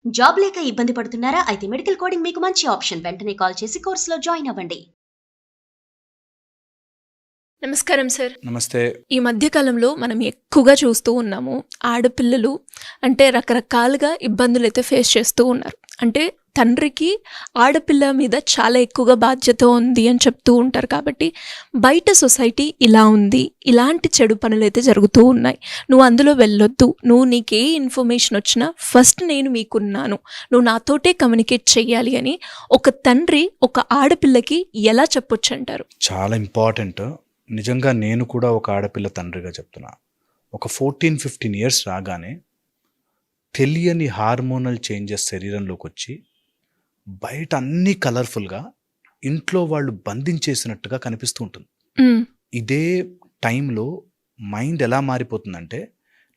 Job లేక ఇబ్బంది పడుతున్నారా? అయితే మెడికల్ కోడింగ్ మీకు మంచి ఆప్షన్. వెంటనే కాల్ చేసి కోర్సులో జాయిన్ అవ్వండి. నమస్కారం సార్. నమస్తే. ఈ మధ్య కాలంలో మనం ఎక్కువగా చూస్తూ ఉన్నాము. ఆడపిల్లలు అంటే రకరకాలుగా ఇబ్బందులైతే ఫేస్ చేస్తూ ఉన్నారు. అంటే తండ్రికి ఆడపిల్ల మీద చాలా ఎక్కువగా బాధ్యత ఉంది అని చెప్తూ ఉంటారు. కాబట్టి బయట సొసైటీ ఇలా ఉంది, ఇలాంటి చెడు పనులైతే జరుగుతూ ఉన్నాయి, నువ్వు అందులో వెళ్ళొద్దు, నీకే ఇన్ఫర్మేషన్ వచ్చినా ఫస్ట్ నేను మీకున్నాను, నువ్వు నాతోటే కమ్యూనికేట్ చెయ్యాలి అని ఒక తండ్రి ఒక ఆడపిల్లకి ఎలా చెప్పొచ్చు అంటారు? చాలా ఇంపార్టెంట్. నిజంగా నేను కూడా ఒక ఆడపిల్ల తండ్రిగా చెప్తున్నా. ఒక 14-15 ఇయర్స్ రాగానే తెలియని హార్మోనల్ చేంజెస్ శరీరంలోకి వచ్చి బయట అన్నీ కలర్ఫుల్గా ఇంట్లో వాళ్ళు బంధించేసినట్టుగా కనిపిస్తూ ఉంటుంది. ఇదే టైంలో మైండ్ ఎలా మారిపోతుందంటే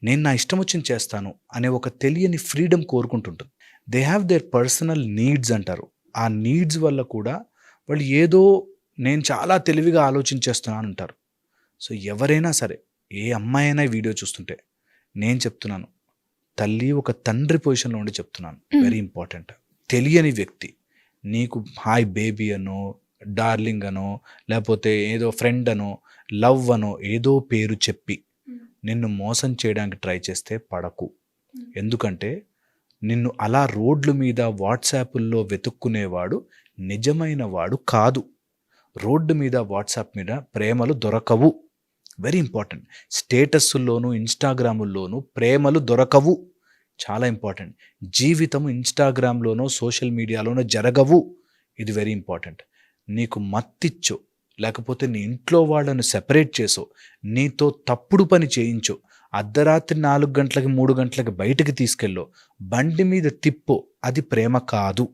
నేను నా ఇష్టం వచ్చింది చేస్తాను అనే ఒక తెలియని ఫ్రీడమ్ కోరుకుంటుంటుంది. They have their personal needs అంటారు. ఆ నీడ్స్ వల్ల కూడా వాళ్ళు ఏదో నేను చాలా తెలివిగా ఆలోచించేస్తున్నాను అంటారు. సో ఎవరైనా సరే, ఏ అమ్మాయి అయినా ఈ వీడియో చూస్తుంటే నేను చెప్తున్నాను, తల్లి ఒక తండ్రి పొజిషన్లో ఉండి చెప్తున్నాను, వెరీ ఇంపార్టెంట్. తెలియని వ్యక్తి నీకు హాయ్ బేబీ అనో, డార్లింగ్ అనో, లేకపోతే ఏదో ఫ్రెండ్ అనో, లవ్ అనో ఏదో పేరు చెప్పి నిన్ను మోసం చేయడానికి ట్రై చేస్తే పడకు. ఎందుకంటే నిన్ను అలా రోడ్ల మీద వాట్సాప్ల్లో వెతుక్కునేవాడు నిజమైన వాడు కాదు. రోడ్డు మీద వాట్సాప్ మీద ప్రేమలు దొరకవు. Very important. స్టేటస్ల్లోనూ ఇన్స్టాగ్రాముల్లోనూ ప్రేమలు దొరకవు. చాలా ఇంపార్టెంట్. జీవితం ఇన్స్టాగ్రామ్లోనో సోషల్ మీడియాలోనో జరగవు. ఇది వెరీ ఇంపార్టెంట్. నీకు మత్తిచ్చో, లేకపోతే నీ ఇంట్లో వాళ్ళను సెపరేట్ చేసో, నీతో తప్పుడు పని చేయించో, అర్ధరాత్రి 4 గంటలకి 3 గంటలకి బయటకు తీసుకెళ్ళో, బండి మీద తిప్పో, అది ప్రేమ కాదు.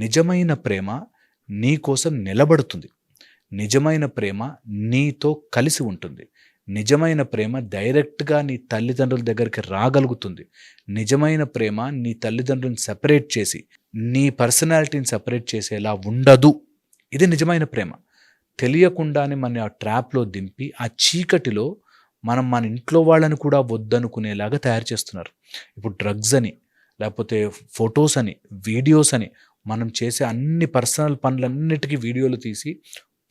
నిజమైన ప్రేమ నీ కోసం నిలబడుతుంది. నిజమైన ప్రేమ నీతో కలిసి ఉంటుంది. నిజమైన ప్రేమ డైరెక్ట్గా నీ తల్లిదండ్రుల దగ్గరికి రాగలుగుతుంది. నిజమైన ప్రేమ నీ తల్లిదండ్రులను సెపరేట్ చేసి నీ పర్సనాలిటీని సెపరేట్ చేసేలా ఉండదు. ఇది నిజమైన ప్రేమ. తెలియకుండానే మన ఆ ట్రాప్లో దింపి ఆ చీకటిలో మనం మన ఇంట్లో వాళ్ళని కూడా వద్దనుకునేలాగా తయారు చేస్తున్నారు. ఇప్పుడు డ్రగ్స్ అని, లేకపోతే ఫొటోస్ అని, వీడియోస్ అని, మనం చేసే అన్ని పర్సనల్ పనులన్నిటికీ వీడియోలు తీసి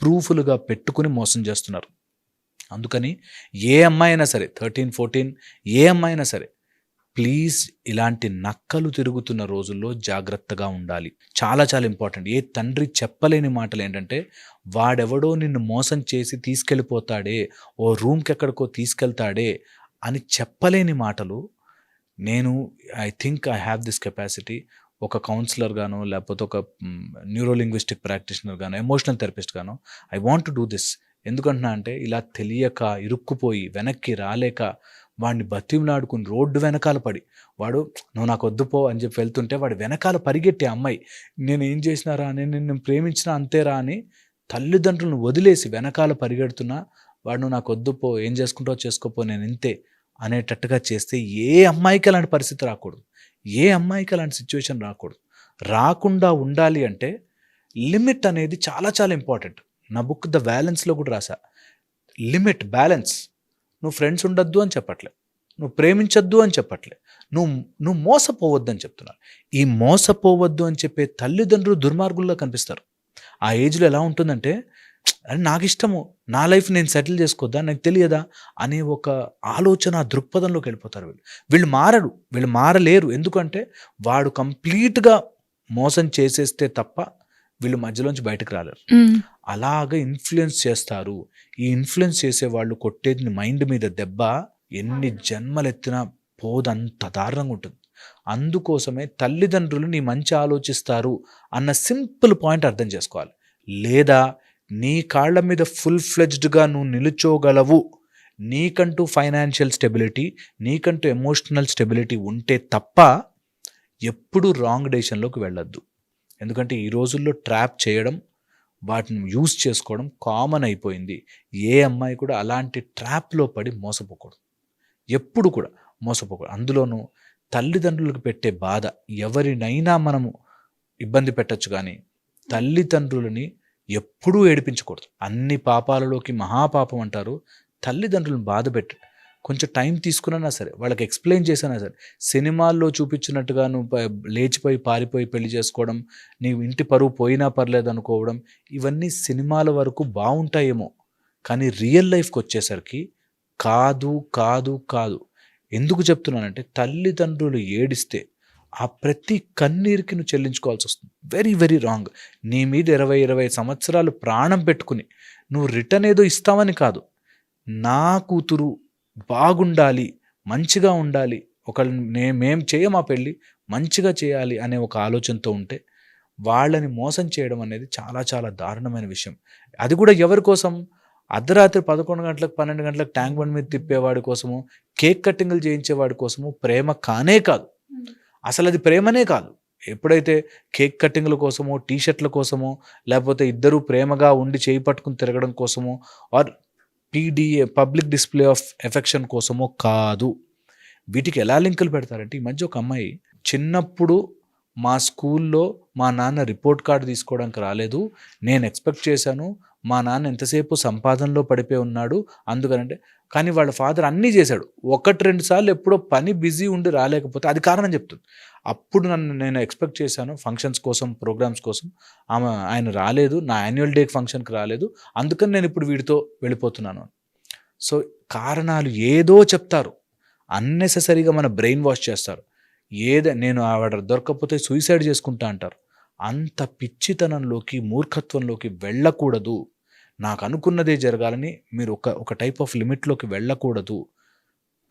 ప్రూఫ్లుగా పెట్టుకుని మోసం చేస్తున్నారు. అందుకని ఏ అమ్మాయి అయినా సరే, 13-14 ఏ అమ్మాయి అయినా సరే, ప్లీజ్ ఇలాంటి నక్కలు తిరుగుతున్న రోజుల్లో జాగ్రత్తగా ఉండాలి. చాలా చాలా ఇంపార్టెంట్. ఏ తండ్రి చెప్పలేని మాటలు ఏంటంటే, వాడెవడో నిన్ను మోసం చేసి తీసుకెళ్ళిపోతాడే, ఓ రూమ్కి ఎక్కడికో తీసుకెళ్తాడే అని చెప్పలేని మాటలు. నేను I think I have this capacity. ఒక కౌన్సిలర్ గానో, లేకపోతే ఒక న్యూరోలింగ్విస్టిక్ ప్రాక్టీషనర్ గానో, ఎమోషనల్ థెరపిస్ట్ గానో I want to do this. ఎందుకంటున్నా అంటే, ఇలా తెలియక ఇరుక్కుపోయి వెనక్కి రాలేక వాడిని బతిమలాడుకుని రోడ్డు వెనకాల పడి, వాడు నువ్వు నాకు వద్దుపో అని చెప్పి వెళ్తుంటే వాడు వెనకాల పరిగెట్టే అమ్మాయి, నేను ఏం చేసినారా, నేను ప్రేమించినా అంతేరా అని తల్లిదండ్రులను వదిలేసి వెనకాల పరిగెడుతున్నా, వాడు నువ్వు నాకు వద్దుపో, ఏం చేసుకుంటావో చేసుకోపో, నేను ఇంతే అనేటట్టుగా చేస్తే ఏ అమ్మాయికి అలాంటి పరిస్థితి రాకూడదు. ఏ అమ్మాయికి అలాంటి సిచ్యువేషన్ రాకూడదు. రాకుండా ఉండాలి అంటే లిమిట్ అనేది చాలా చాలా ఇంపార్టెంట్. నా బుక్ ద బ్యాలెన్స్లో కూడా రాసా. Limit, balance. నువ్వు ఫ్రెండ్స్ ఉండొద్దు అని చెప్పట్లే, నువ్వు ప్రేమించొద్దు అని చెప్పట్లే, నువ్వు మోసపోవద్దు అని చెప్తున్నాను. ఈ మోసపోవద్దు అని చెప్పే తల్లిదండ్రులు దుర్మార్గుల్లో కనిపిస్తారు. ఆ ఏజ్లో ఎలా ఉంటుందంటే, అది నాకు ఇష్టము, నా లైఫ్ నేను సెటిల్ చేసుకోవద్దా, నాకు తెలియదా అనే ఒక ఆలోచన దృక్పథంలోకి వెళ్ళిపోతారు. వీళ్ళు మారలేరు. ఎందుకంటే వాడు కంప్లీట్గా మోసం చేసేస్తే తప్ప వీళ్ళు మధ్యలోంచి బయటకు రాలేరు. అలాగ ఇన్ఫ్లుయెన్స్ చేస్తారు. ఈ ఇన్ఫ్లుయెన్స్ చేసే వాళ్ళు కొట్టేది మైండ్ మీద దెబ్బ ఎన్ని జన్మలెత్తినా పోదంత దారుణంగా ఉంటుంది. అందుకోసమే తల్లిదండ్రులు నీ మంచి ఆలోచిస్తారు అన్న సింపుల్ పాయింట్ అర్థం చేసుకోవాలి. లేదా నీ కాళ్ళ మీద ఫుల్ ఫ్లెడ్జ్డ్గా నువ్వు నిలుచోగలవు, నీకంటూ ఫైనాన్షియల్ స్టెబిలిటీ, నీకంటూ ఎమోషనల్ స్టెబిలిటీ ఉంటే తప్ప ఎప్పుడూ రాంగ్ డెసిషన్లోకి వెళ్ళొద్దు. ఎందుకంటే ఈ రోజుల్లో ట్రాప్ చేయడం, వాటిని యూజ్ చేసుకోవడం కామన్ అయిపోయింది. ఏ అమ్మాయి కూడా అలాంటి ట్రాప్లో పడి మోసపోకూడదు. ఎప్పుడు కూడా మోసపోకూడదు. అందులోనూ తల్లిదండ్రులకు పెట్టే బాధ, ఎవరినైనా మనము ఇబ్బంది పెట్టచ్చు, కానీ తల్లిదండ్రులని ఎప్పుడూ ఏడిపించకూడదు. అన్ని పాపాలలోకి మహాపాపం అంటారు తల్లిదండ్రులను బాధ పెట్ట. కొంచెం టైం తీసుకున్నా సరే, వాళ్ళకి ఎక్స్ప్లెయిన్ చేసినా సరే, సినిమాల్లో చూపించినట్టుగా నువ్వు లేచిపోయి పారిపోయి పెళ్లి చేసుకోవడం, నీ ఇంటి పరువు పోయినా పర్లేదు అనుకోవడం, ఇవన్నీ సినిమాల వరకు బాగుంటాయేమో, కానీ రియల్ లైఫ్కి వచ్చేసరికి కాదు కాదు కాదు. ఎందుకు చెప్తున్నానంటే, తల్లిదండ్రులు ఏడిస్తే ఆ ప్రతి కన్నీరుకి నువ్వు చెల్లించుకోవాల్సి వస్తుంది. Very very wrong. నీ మీద 20 సంవత్సరాలు ప్రాణం పెట్టుకుని నువ్వు రిటర్న్ ఏదో ఇస్తావని కాదు, నా కూతురు బాగుండాలి, మంచిగా ఉండాలి, మేం చేయమా పెళ్ళి, మంచిగా చేయాలి అనే ఒక ఆలోచనతో ఉంటే వాళ్ళని మోసం చేయడం అనేది చాలా చాలా దారుణమైన విషయం. అది కూడా ఎవరి కోసం? అర్ధరాత్రి 11 గంటలకు 12 గంటలకు ట్యాంక్ బండ్ మీద తిప్పేవాడి కోసము, కేక్ కట్టింగ్లు చేయించేవాడి కోసము ప్రేమ కానే కాదు. అసలు అది ప్రేమనే కాదు. ఎప్పుడైతే కేక్ కట్టింగ్ల కోసమో, టీషర్ట్ల కోసమో, లేకపోతే ఇద్దరు ప్రేమగా ఉండి చేయి పట్టుకుని తిరగడం కోసమో, or PDA public display of affection కోసమో కాదు. వీటికి ఎలా లింకులు పెడతారంటే, ఈ మధ్య ఒక అమ్మాయి చిన్నప్పుడు మా స్కూల్లో మా నాన్న రిపోర్ట్ కార్డు తీసుకోవడానికి రాలేదు, నేను ఎక్స్పెక్ట్ చేశాను, మా నాన్న ఎంతసేపు సంపాదనలో పడిపోయి ఉన్నాడు అందుకనంటే, కానీ వాళ్ళ ఫాదర్ అన్నీ చేశాడు, 1-2 సార్లు ఎప్పుడో పని బిజీ ఉండి రాలేకపోతే అది కారణం చెప్తుంది. అప్పుడు నేను ఎక్స్పెక్ట్ చేశాను ఫంక్షన్స్ కోసం, ప్రోగ్రామ్స్ కోసం, ఆయన రాలేదు, నా యాన్యువల్ డే ఫంక్షన్కి రాలేదు, అందుకని నేను ఇప్పుడు వీడితో వెళ్ళిపోతున్నాను. సో కారణాలు ఏదో చెప్తారు, అన్నెసెసరీగా మన బ్రెయిన్ వాష్ చేస్తారు. నేను ఆవిడ దొరకకపోతే సూసైడ్ చేసుకుంటా అంటారు. అంత పిచ్చితనంలోకి, మూర్ఖత్వంలోకి వెళ్ళకూడదు. నాకు అనుకున్నదే జరగాలని మీరు ఒక టైప్ ఆఫ్ లిమిట్లోకి వెళ్ళకూడదు.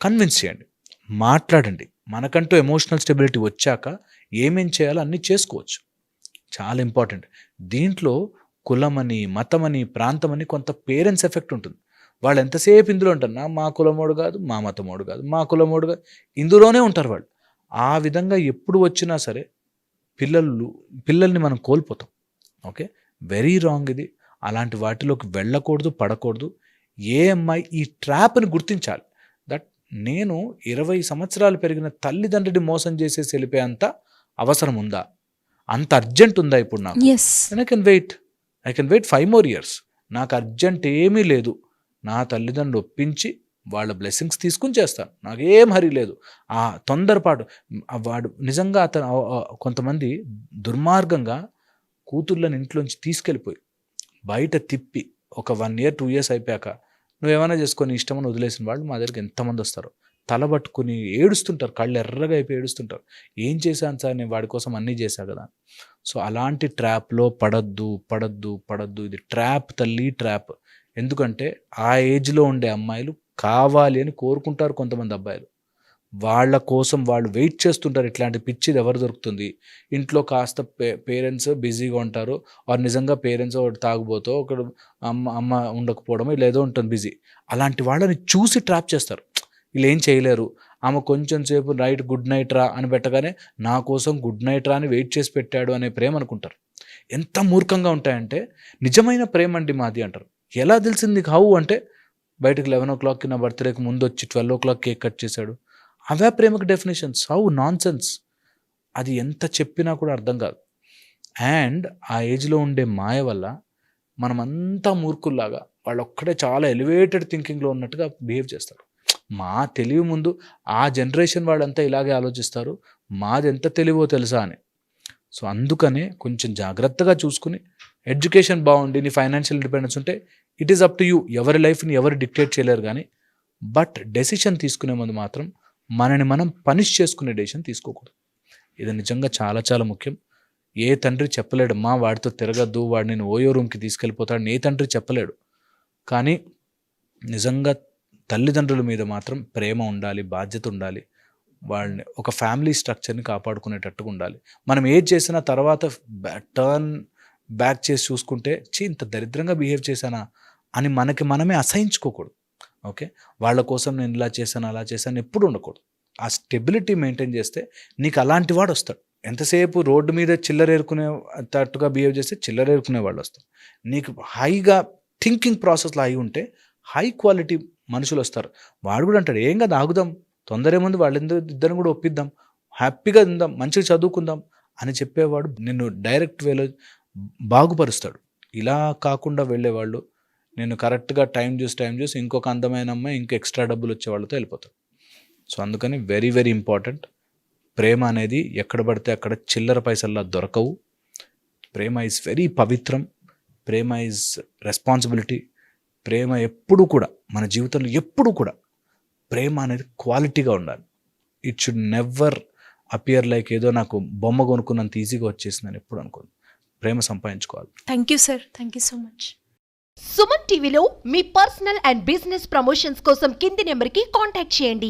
కన్విన్స్ చేయండి, మాట్లాడండి. మనకంటూ ఎమోషనల్ స్టెబిలిటీ వచ్చాక ఏమేం చేయాలో అన్నీ చేసుకోవచ్చు. చాలా ఇంపార్టెంట్. దీంట్లో కులమని, మతమని, ప్రాంతమని కొంత పేరెంట్స్ ఎఫెక్ట్ ఉంటుంది. వాళ్ళు ఎంతసేపు ఇందులో ఉంటారు, మా కులమోడు కాదు, మా మతమోడు కాదు, మా కులమోడు కాదు, ఇందులోనే ఉంటారు వాళ్ళు. ఆ విధంగా ఎప్పుడు వచ్చినా సరే పిల్లల్ని మనం కోల్పోతాం. ఓకే, వెరీ రాంగ్ ఇది. అలాంటి వాటిలోకి వెళ్ళకూడదు, పడకూడదు. ఏ అమ్మాయి ఈ ట్రాప్ని గుర్తించాలి. దట్ నేను 20 సంవత్సరాలు పెరిగిన తల్లిదండ్రుని మోసం చేసేసి వెళ్ళిపోయేంత అవసరం ఉందా, అంత అర్జెంట్ ఉందా ఇప్పుడు నాకు? I can wait 5 more years. నాకు అర్జెంట్ ఏమీ లేదు. నా తల్లిదండ్రులు ఒప్పించి వాళ్ళ బ్లెస్సింగ్స్ తీసుకుని చేస్తాను, నాకేం హరి లేదు. ఆ తొందరపాటు వాడు నిజంగా కొంతమంది దుర్మార్గంగా కూతుర్లను ఇంట్లోంచి తీసుకెళ్ళిపోయి బయట తిప్పి ఒక 1 year 2 years అయిపోయాక నువ్వేమైనా చేసుకొని ఇష్టమని వదిలేసిన వాళ్ళు మా దగ్గరికి ఎంతమంది వస్తారు, తలబట్టుకుని ఏడుస్తుంటారు, కళ్ళు ఎర్రగా అయిపోయి ఏడుస్తుంటారు. ఏం చేశాను సార్, నేను వాడి కోసం అన్నీ చేశా కదా. సో అలాంటి ట్రాప్లో పడద్దు. ఇది ట్రాప్, తల్లి ట్రాప్. ఎందుకంటే ఆ ఏజ్లో ఉండే అమ్మాయిలు కావాలి అని కోరుకుంటారు కొంతమంది అబ్బాయిలు. వాళ్ళ కోసం వాళ్ళు వెయిట్ చేస్తుంటారు. ఇట్లాంటి పిచ్చిది ఎవరు దొరుకుతుంది? ఇంట్లో కాస్త పేరెంట్స్ బిజీగా ఉంటారు, వారు నిజంగా పేరెంట్స్ ఒకటి తాగుబోతో, ఒకడు అమ్మ ఉండకపోవడం, ఇలా ఏదో ఉంటుంది బిజీ. అలాంటి వాళ్ళని చూసి ట్రాప్ చేస్తారు. వీళ్ళు ఏం చేయలేరు, ఆమె కొంచెం సేపు గుడ్ నైట్ రా అని పెట్టగానే నా కోసం గుడ్ నైట్ రా అని వెయిట్ చేసి పెట్టాడు అనే ప్రేమ అనుకుంటారు. ఎంత మూర్ఖంగా ఉంటాయంటే, నిజమైన ప్రేమ అండి మాది అంటారు. ఎలా తెలిసింది నీకు? హౌ అంటే, బయటకు 11 o'clockకి నా బర్త్డేకి ముందు వచ్చి 12 o'clock కేక్ కట్ చేశాడు. అవే ప్రేమకు డెఫినేషన్స్. How non sense. అది ఎంత చెప్పినా కూడా అర్థం కాదు. అండ్ ఆ ఏజ్లో ఉండే మాయ వల్ల మనమంతా మూర్ఖుల్లాగా, వాళ్ళు ఒక్కడే చాలా ఎలివేటెడ్ థింకింగ్లో ఉన్నట్టుగా బిహేవ్ చేస్తారు. మా తెలివి ముందు ఆ జనరేషన్ వాళ్ళంతా ఇలాగే ఆలోచిస్తారు, మాది ఎంత తెలివో తెలుసా అని. సో అందుకనే కొంచెం జాగ్రత్తగా చూసుకుని, ఎడ్యుకేషన్ బాగుండి నీ ఫైనాన్షియల్ ఇండిపెండెన్స్ ఉంటే it is up to you. ఎవరి లైఫ్ని ఎవరు డిక్టేట్ చేయలేరు. కానీ బట్ డెసిషన్ తీసుకునే ముందు మాత్రం మనని మనం పనిష్ చేసుకునే డెసిషన్ తీసుకోకూడదు. ఇది నిజంగా చాలా చాలా ముఖ్యం. ఏ తండ్రి చెప్పలేడు, మా వాడితో తిరగద్దు, వాడు నేను ఓయో రూమ్కి తీసుకెళ్ళిపోతాడని ఏ తండ్రి చెప్పలేడు. కానీ నిజంగా తల్లిదండ్రుల మీద మాత్రం ప్రేమ ఉండాలి, బాధ్యత ఉండాలి. వాళ్ళని ఒక ఫ్యామిలీ స్ట్రక్చర్ని కాపాడుకునేటట్టుగా ఉండాలి. మనం ఏది చేసినా తర్వాత టర్న్ బ్యాక్ చేసి చూసుకుంటే, ఇంత దరిద్రంగా బిహేవ్ చేశానా అని మనమే అసహించుకోకూడదు. ఓకే, వాళ్ళ కోసం నేను ఇలా చేశాను అలా చేశాను ఎప్పుడు ఉండకూడదు. ఆ స్టెబిలిటీ మెయింటైన్ చేస్తే నీకు అలాంటి వాడు వస్తాడు. ఎంతసేపు రోడ్డు మీద చిల్లరేరుకునేటట్టుగా బిహేవ్ చేస్తే చిల్లరేరుకునే వాళ్ళు వస్తారు. నీకు హైగా థింకింగ్ ప్రాసెస్లో అయి ఉంటే హై క్వాలిటీ మనుషులు వస్తారు. వాడు కూడా అంటాడు, ఏం కదా ఆగుదాం, తొందర ఏముంది, వాళ్ళిద్దరిని కూడా ఒప్పిద్దాం, హ్యాపీగా ఉందాం, మంచిగా చదువుకుందాం అని చెప్పేవాడు నిన్ను డైరెక్ట్ వేలో బాగుపరుస్తాడు. ఇలా కాకుండా వెళ్ళేవాళ్ళు నేను కరెక్ట్గా టైం చూసి ఇంకొక అందమైన అమ్మాయి ఇంకా ఎక్స్ట్రా డబ్బులు వచ్చే వాళ్ళతో వెళ్ళిపోతాను. సో అందుకని వెరీ వెరీ ఇంపార్టెంట్. ప్రేమ అనేది ఎక్కడ పడితే అక్కడ చిల్లర పైసల్లా దొరకవు. ప్రేమ ఈజ్ వెరీ పవిత్రం. ప్రేమ ఈజ్ రెస్పాన్సిబిలిటీ. ప్రేమ ఎప్పుడు కూడా మన జీవితంలో ఎప్పుడు కూడా ప్రేమ అనేది క్వాలిటీగా ఉండాలి. It should never appear like ఏదో నాకు బొమ్మ కొనుక్కున్నంత ఈజీగా వచ్చేసిందని ఎప్పుడు అనుకోను. ప్రేమ సంపాదించుకోవాలి. Thank you sir, thank you so much. Suman టీవీలో మీ పర్సనల్ అండ్ బిజినెస్ ప్రమోషన్స్ కోసం కింది నెంబర్కి కాంటాక్ట్ చేయండి.